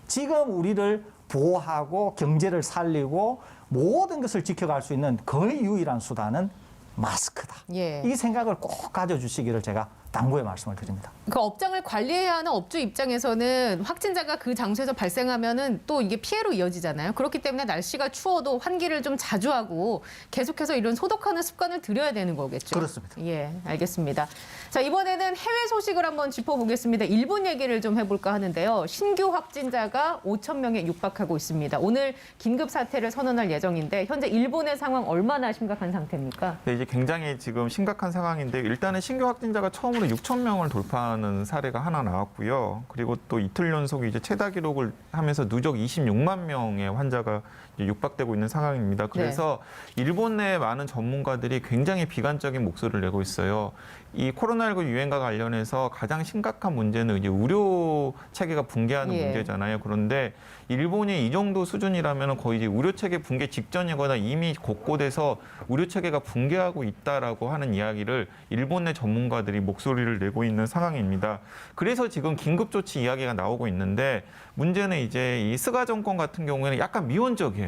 Speaker 7: 지금 우리를 보호하고 경제를 살리고 모든 것을 지켜갈 수 있는 거의 유일한 수단은 마스크다. 이 생각을 꼭 가져주시기를 제가 당부의 말씀을 드립니다.
Speaker 1: 그 업장을 관리해야 하는 업주 입장에서는 확진자가 그 장소에서 발생하면은 또 이게 피해로 이어지잖아요. 그렇기 때문에 날씨가 추워도 환기를 좀 자주 하고 계속해서 이런 소독하는 습관을 들여야 되는 거겠죠.
Speaker 7: 그렇습니다.
Speaker 1: 예, 알겠습니다. 자, 이번에는 해외 소식을 한번 짚어보겠습니다. 일본 얘기를 좀 해볼까 하는데요. 신규 확진자가 5,000명에 육박하고 있습니다. 오늘 긴급 사태를 선언할 예정인데 현재 일본의 상황 얼마나 심각한 상태입니까?
Speaker 8: 네, 이제 굉장히 지금 심각한 상황인데 일단은 신규 확진자가 처음으로 일본에서는 6천 명을 돌파하는 사례가 하나 나왔고요. 그리고 또 이틀 연속 이제 최다 기록을 하면서 누적 26만 명의 환자가 이제 육박되고 있는 상황입니다. 그래서 일본 내 많은 전문가들이 굉장히 비관적인 목소리를 내고 있어요. 이 코로나19 유행과 관련해서 가장 심각한 문제는 이제 의료 체계가 붕괴하는 문제잖아요. 그런데 일본이 이 정도 수준이라면 거의 이제 의료 체계 붕괴 직전이거나 이미 곳곳에서 의료 체계가 붕괴하고 있다라고 하는 이야기를 일본 내 전문가들이 목소리를 내고 있는 상황입니다. 그래서 지금 긴급 조치 이야기가 나오고 있는데 문제는 이제 이 스가 정권 같은 경우에는 약간 미온적이에요.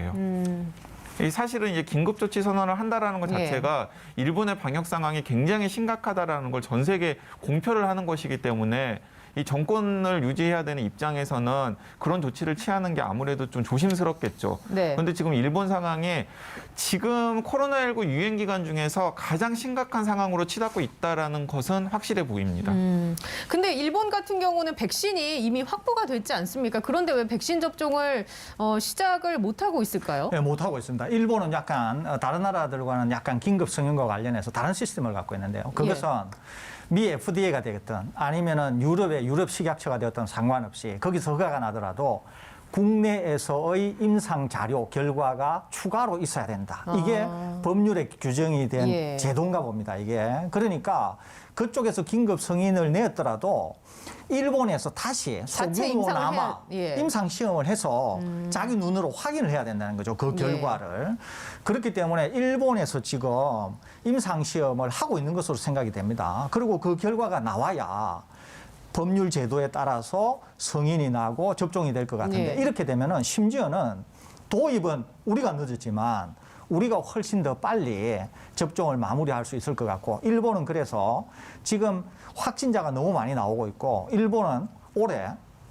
Speaker 8: 이 사실은 이제 긴급조치 선언을 한다라는 것 자체가 일본의 방역 상황이 굉장히 심각하다라는 걸 전 세계에 공표를 하는 것이기 때문에 이 정권을 유지해야 되는 입장에서는 그런 조치를 취하는 게 아무래도 좀 조심스럽겠죠. 그런데 지금 일본 상황이 지금 코로나19 유행 기간 중에서 가장 심각한 상황으로 치닫고 있다라는 것은 확실해 보입니다.
Speaker 1: 근데 일본 같은 경우는 백신이 이미 확보가 됐지 않습니까? 그런데 왜 백신 접종을 시작을 못하고 있을까요?
Speaker 7: 네, 못하고 있습니다. 일본은 약간 다른 나라들과는 약간 긴급 승인과 관련해서 다른 시스템을 갖고 있는데요. 그것은 미 FDA가 되겠든 아니면은 유럽의 유럽 식약처가 되었든 상관없이 거기서 허가가 나더라도 국내에서의 임상 자료 결과가 추가로 있어야 된다. 이게 법률에 규정이 된 제도인가 봅니다. 이게 그러니까 그쪽에서 긴급 승인을 내었더라도 일본에서 다시 소규모나마 임상 시험을 해서 자기 눈으로 확인을 해야 된다는 거죠. 그 결과를. 그렇기 때문에 일본에서 지금 임상 시험을 하고 있는 것으로 생각이 됩니다. 그리고 그 결과가 나와야 법률 제도에 따라서 승인이 나고 접종이 될 것 같은데 이렇게 되면은 심지어는 도입은 우리가 늦었지만 우리가 훨씬 더 빨리 접종을 마무리할 수 있을 것 같고 일본은 그래서 지금 확진자가 너무 많이 나오고 있고 일본은 올해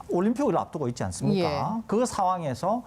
Speaker 7: 올림픽을 앞두고 있지 않습니까? 그 상황에서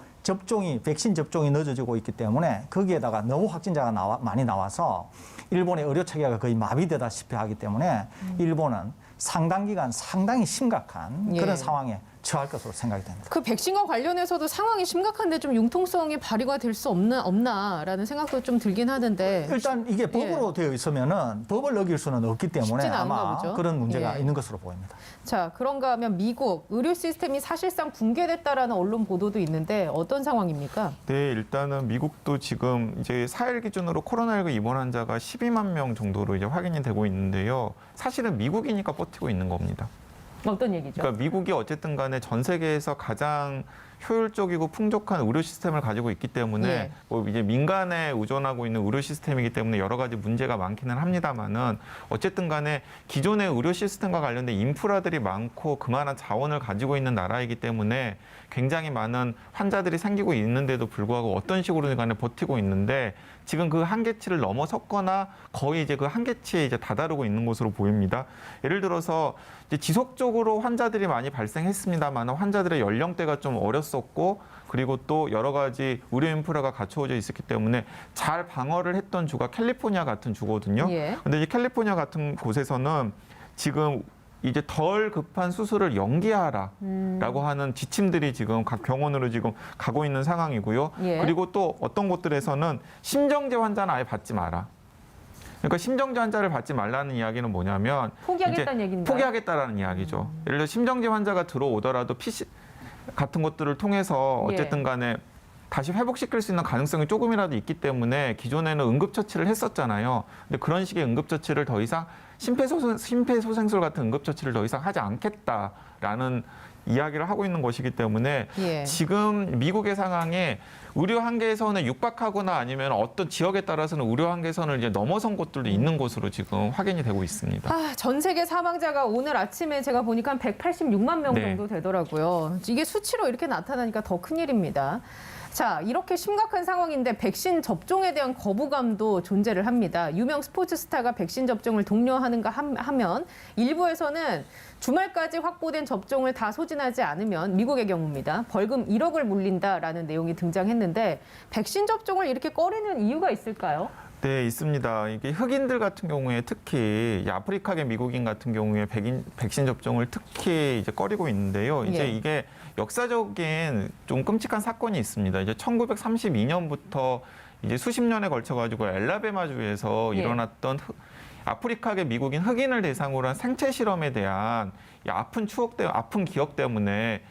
Speaker 7: 백신 접종이 늦어지고 있기 때문에 거기에다가 너무 확진자가 많이 나와서 일본의 의료 체계가 거의 마비되다시피 하기 때문에 일본은 상당 기간 상당히 심각한 그런 상황에 처할 것으로 생각이 됩니다.
Speaker 1: 그 백신과 관련해서도 상황이 심각한데 좀 융통성이 발휘가 될 수 없나라는 생각도 좀 들긴 하는데
Speaker 7: 일단 이게 법으로 되어 있으면은 법을 어길 수는 없기 때문에 아마
Speaker 1: 보죠.
Speaker 7: 그런 문제가 있는 것으로 보입니다.
Speaker 1: 자, 그런가 하면 미국 의료 시스템이 사실상 붕괴됐다라는 언론 보도도 있는데 어떤 상황입니까?
Speaker 8: 네, 일단은 미국도 지금 이제 4일 기준으로 코로나19 입원 환자가 12만 명 정도로 이제 확인이 되고 있는데요. 사실은 미국이니까 버티고 있는 겁니다.
Speaker 1: 어떤 얘기죠?
Speaker 8: 그러니까 미국이 어쨌든 간에 전 세계에서 가장 효율적이고 풍족한 의료 시스템을 가지고 있기 때문에 뭐 이제 민간에 의존하고 있는 의료 시스템이기 때문에 여러 가지 문제가 많기는 합니다만은 어쨌든 간에 기존의 의료 시스템과 관련된 인프라들이 많고 그만한 자원을 가지고 있는 나라이기 때문에 굉장히 많은 환자들이 생기고 있는데도 불구하고 어떤 식으로든 간에 버티고 있는데 지금 그 한계치를 넘어섰거나 거의 이제 그 한계치에 이제 다다르고 있는 것으로 보입니다. 예를 들어서 이제 지속적으로 환자들이 많이 발생했습니다만 환자들의 연령대가 좀 어렸었고 그리고 또 여러 가지 의료 인프라가 갖춰져 있었기 때문에 잘 방어를 했던 주가 캘리포니아 같은 주거든요. 근데 이 캘리포니아 같은 곳에서는 지금 이제 덜 급한 수술을 연기하라라고 하는 지침들이 지금 각 병원으로 지금 가고 있는 상황이고요. 그리고 또 어떤 곳들에서는 심정제 환자는 아예 받지 마라. 그러니까 심정제 환자를 받지 말라는 이야기는 뭐냐면
Speaker 1: 포기하겠다는 얘기인가요?
Speaker 8: 포기하겠다라는 이야기죠. 예를 들어 심정제 환자가 들어오더라도 PC 같은 것들을 통해서 어쨌든 간에 다시 회복시킬 수 있는 가능성이 조금이라도 있기 때문에 기존에는 응급처치를 했었잖아요. 근데 그런 식의 응급처치를 더 이상 심폐소생술 같은 응급처치를 더 이상 하지 않겠다라는 이야기를 하고 있는 것이기 때문에 지금 미국의 상황에 의료 한계선에 육박하거나 아니면 어떤 지역에 따라서는 의료 한계선을 이제 넘어선 곳들도 있는 것으로 지금 확인이 되고 있습니다.
Speaker 1: 전 세계 사망자가 오늘 아침에 제가 보니까 한 186만 명 정도 되더라고요. 이게 수치로 이렇게 나타나니까 더 큰일입니다. 자, 이렇게 심각한 상황인데 백신 접종에 대한 거부감도 존재를 합니다. 유명 스포츠 스타가 백신 접종을 독려하는가 하면 일부에서는 주말까지 확보된 접종을 다 소진하지 않으면 미국의 경우입니다. 벌금 1억을 물린다라는 내용이 등장했는데 백신 접종을 이렇게 꺼리는 이유가 있을까요?
Speaker 8: 네, 있습니다. 이게 흑인들 같은 경우에 특히 아프리카계 미국인 같은 경우에 백신 접종을 특히 이제 꺼리고 있는데요. 이제 이게 역사적인 좀 끔찍한 사건이 있습니다. 이제 1932년부터 이제 수십 년에 걸쳐 가지고 엘라베마주에서 일어났던 아프리카계 미국인 흑인을 대상으로 한 생체 실험에 대한 이 아픈 아픈 기억 때문에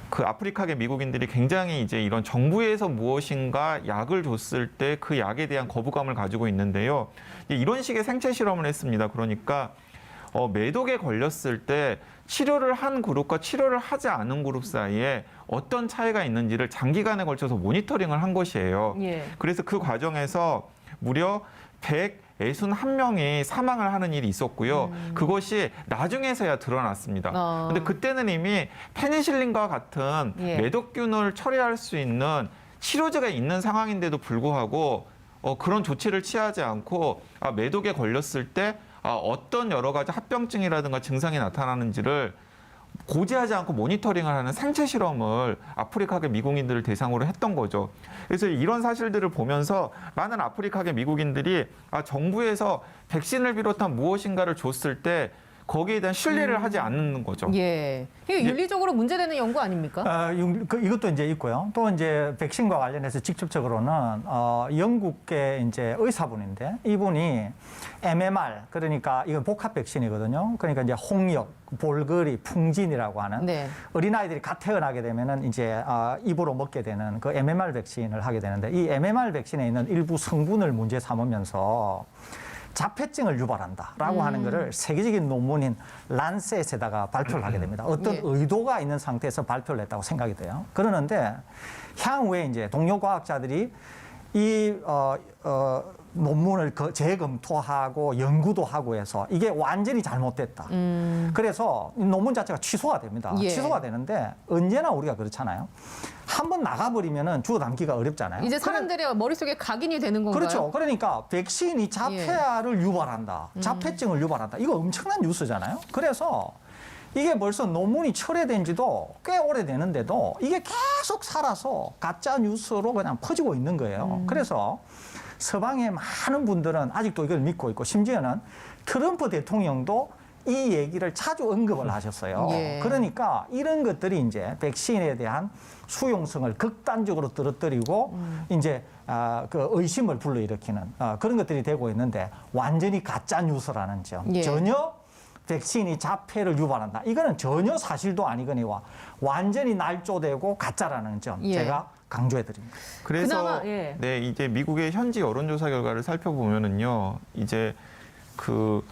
Speaker 8: 그 아프리카계 미국인들이 굉장히 이제 이런 정부에서 무엇인가 약을 줬을 때 그 약에 대한 거부감을 가지고 있는데요. 이런 식의 생체 실험을 했습니다. 그러니까 매독에 걸렸을 때 치료를 한 그룹과 치료를 하지 않은 그룹 사이에 어떤 차이가 있는지를 장기간에 걸쳐서 모니터링을 한 것이에요.
Speaker 1: 예.
Speaker 8: 그래서 그 과정에서 무려 161명이 사망을 하는 일이 있었고요. 그것이 나중에서야 드러났습니다. 그런데 그때는 이미 페니실린과 같은
Speaker 1: 예.
Speaker 8: 매독균을 처리할 수 있는 치료제가 있는 상황인데도 불구하고 그런 조치를 취하지 않고 매독에 걸렸을 때 어떤 여러 가지 합병증이라든가 증상이 나타나는지를 고지하지 않고 모니터링을 하는 생체 실험을 아프리카계 미국인들을 대상으로 했던 거죠. 그래서 이런 사실들을 보면서 많은 아프리카계 미국인들이 정부에서 백신을 비롯한 무엇인가를 줬을 때 거기에 대한 신뢰를 하지 않는 거죠.
Speaker 1: 예. 이게 윤리적으로 문제되는 연구 아닙니까?
Speaker 7: 이것도 이제 있고요. 또 이제 백신과 관련해서 직접적으로는 영국계 이제 의사분인데 이분이 MMR 그러니까 이건 복합 백신이거든요. 그러니까 이제 홍역, 볼거리, 풍진이라고 하는
Speaker 1: 네.
Speaker 7: 어린아이들이 갓 태어나게 되면은 이제 입으로 먹게 되는 그 MMR 백신을 하게 되는데 이 MMR 백신에 있는 일부 성분을 문제 삼으면서 자폐증을 유발한다라고 하는 것을 세계적인 논문인 란셋에다가 발표를 하게 됩니다. 어떤
Speaker 1: 예.
Speaker 7: 의도가 있는 상태에서 발표를 했다고 생각이 돼요. 그러는데 향후에 이제 동료 과학자들이 이 논문을 재검토하고 연구도 하고 해서 이게 완전히 잘못됐다. 그래서 이 논문 자체가 취소가 됩니다.
Speaker 1: 예.
Speaker 7: 취소가 되는데 언제나 우리가 그렇잖아요. 한번 나가버리면은 주워 담기가 어렵잖아요.
Speaker 1: 이제 사람들의 머릿속에 각인이 되는 건가요?
Speaker 7: 그렇죠. 그러니까 백신이 자폐아를 유발한다. 자폐증을 유발한다. 이거 엄청난 뉴스잖아요. 그래서 이게 벌써 논문이 철회된 지도 꽤 오래되는데도 이게 계속 살아서 가짜 뉴스로 그냥 퍼지고 있는 거예요. 그래서 서방의 많은 분들은 아직도 이걸 믿고 있고 심지어는 트럼프 대통령도 이 얘기를 자주 언급을 하셨어요.
Speaker 1: 예.
Speaker 7: 그러니까 이런 것들이 이제 백신에 대한 수용성을 극단적으로 떨어뜨리고 이제 그 의심을 불러일으키는 그런 것들이 되고 있는데 완전히 가짜 뉴스라는 점.
Speaker 1: 예.
Speaker 7: 전혀 백신이 자폐를 유발한다. 이거는 전혀 사실도 아니거니와 완전히 날조되고 가짜라는 점
Speaker 1: 예.
Speaker 7: 제가 강조해 드립니다.
Speaker 8: 그래서
Speaker 1: 그나마, 예.
Speaker 8: 네, 이제 미국의 현지 여론조사 결과를 살펴보면은요, 이제 그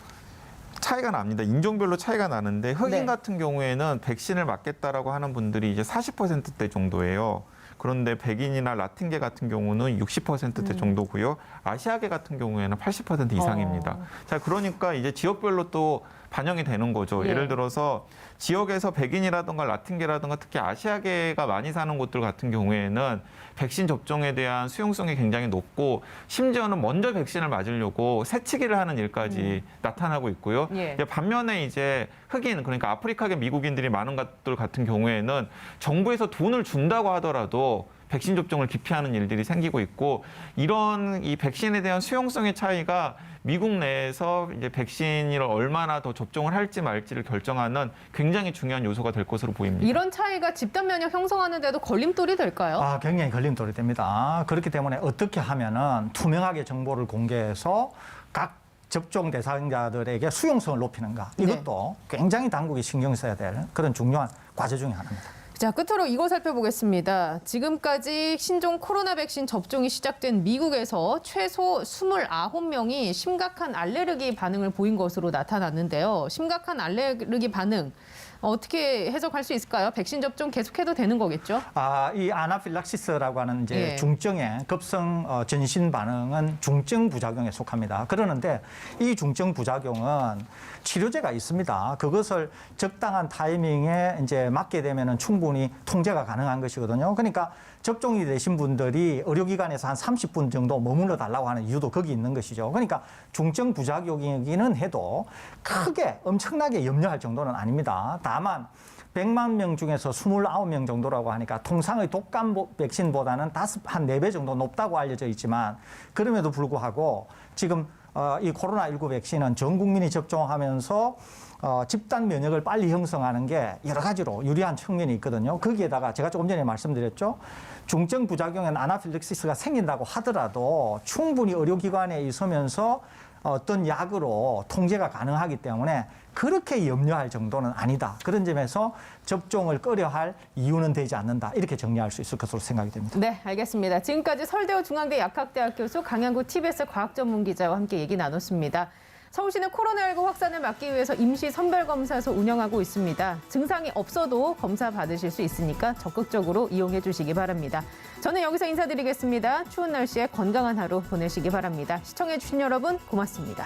Speaker 8: 차이가 납니다. 인종별로 차이가 나는데 흑인
Speaker 1: 네.
Speaker 8: 같은 경우에는 백신을 맞겠다라고 하는 분들이 이제 40%대 정도예요. 그런데 백인이나 라틴계 같은 경우는 60%대 정도고요. 아시아계 같은 경우에는 80% 이상입니다. 자, 그러니까 이제 지역별로 또 반영이 되는 거죠.
Speaker 1: 예.
Speaker 8: 예를 들어서 지역에서 백인이라든가 라틴계라든가 특히 아시아계가 많이 사는 곳들 같은 경우에는 백신 접종에 대한 수용성이 굉장히 높고 심지어는 먼저 백신을 맞으려고 새치기를 하는 일까지 나타나고 있고요.
Speaker 1: 예.
Speaker 8: 반면에 이제 흑인 그러니까 아프리카계 미국인들이 많은 것들 같은 경우에는 정부에서 돈을 준다고 하더라도 백신 접종을 기피하는 일들이 생기고 있고 이런 이 백신에 대한 수용성의 차이가 미국 내에서 이제 백신을 얼마나 더 접종을 할지 말지를 결정하는 굉장히 중요한 요소가 될 것으로 보입니다.
Speaker 1: 이런 차이가 집단 면역 형성하는 데도 걸림돌이 될까요?
Speaker 7: 굉장히 걸림돌이 됩니다. 그렇기 때문에 어떻게 하면은 투명하게 정보를 공개해서 각 접종 대상자들에게 수용성을 높이는가 이것도 굉장히 당국이 신경 써야 될 그런 중요한 과제 중에 하나입니다.
Speaker 1: 자, 끝으로 이거 살펴보겠습니다. 지금까지 신종 코로나 백신 접종이 시작된 미국에서 최소 29명이 심각한 알레르기 반응을 보인 것으로 나타났는데요. 심각한 알레르기 반응 어떻게 해석할 수 있을까요? 백신 접종 계속해도 되는 거겠죠?
Speaker 7: 이 아나필락시스라고 하는 이제
Speaker 1: 예.
Speaker 7: 중증의 급성 전신 반응은 중증 부작용에 속합니다. 그러는데 이 중증 부작용은 치료제가 있습니다. 그것을 적당한 타이밍에 이제 맞게 되면은 충분히 통제가 가능한 것이거든요. 그러니까 접종이 되신 분들이 의료기관에서 한 30분 정도 머물러 달라고 하는 이유도 거기 있는 것이죠. 그러니까 중증 부작용이기는 해도 크게 엄청나게 염려할 정도는 아닙니다. 다만 100만 명 중에서 29명 정도라고 하니까 통상의 독감 백신보다는 한 4배 정도 높다고 알려져 있지만 그럼에도 불구하고 지금 이 코로나19 백신은 전 국민이 접종하면서 집단 면역을 빨리 형성하는 게 여러 가지로 유리한 측면이 있거든요. 거기에다가 제가 조금 전에 말씀드렸죠. 중증 부작용은 아나필렉시스가 생긴다고 하더라도 충분히 의료기관에 있으면서 어떤 약으로 통제가 가능하기 때문에 그렇게 염려할 정도는 아니다. 그런 점에서 접종을 꺼려할 이유는 되지 않는다. 이렇게 정리할 수 있을 것으로 생각이 됩니다.
Speaker 1: 네, 알겠습니다. 지금까지 서울대우 중앙대 약학대학 교수 강양구 TBS 과학전문기자와 함께 얘기 나눴습니다. 서울시는 코로나19 확산을 막기 위해서 임시 선별검사소 운영하고 있습니다. 증상이 없어도 검사 받으실 수 있으니까 적극적으로 이용해 주시기 바랍니다. 저는 여기서 인사드리겠습니다. 추운 날씨에 건강한 하루 보내시기 바랍니다. 시청해 주신 여러분 고맙습니다.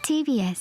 Speaker 9: TBS